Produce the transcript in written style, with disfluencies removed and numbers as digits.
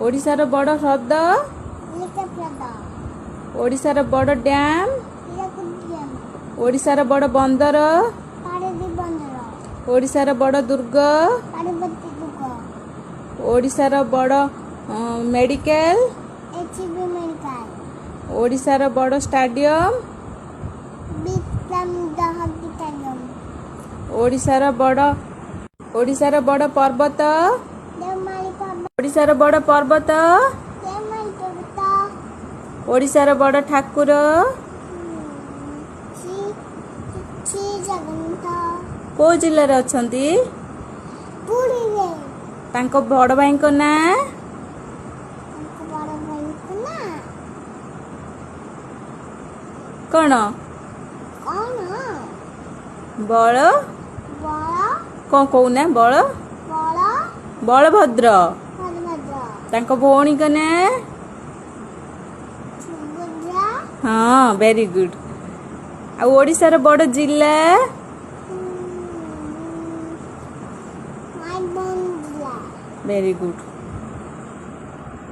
ओडिशार बड़ ह्रद ओडिशार बड़ डैम ओडिशार बड़ बंदर ओडिशार बड़ दुर्ग ओडिशार बड़ मेडिकल ओडिशार बड़ स्टेडियम ओडिशार बड़ पर्वत ओडिशार बड़ पर्वत ओडिशार बड़ ठाकुर को जिले रे अछंती तांको बड़ भाई को ना कौन बल कौन कहना बल बलभद्र तांको भौणी को ना हाँ वेरी गुड आ ओडिशार बड़ जिला वेरी गुड।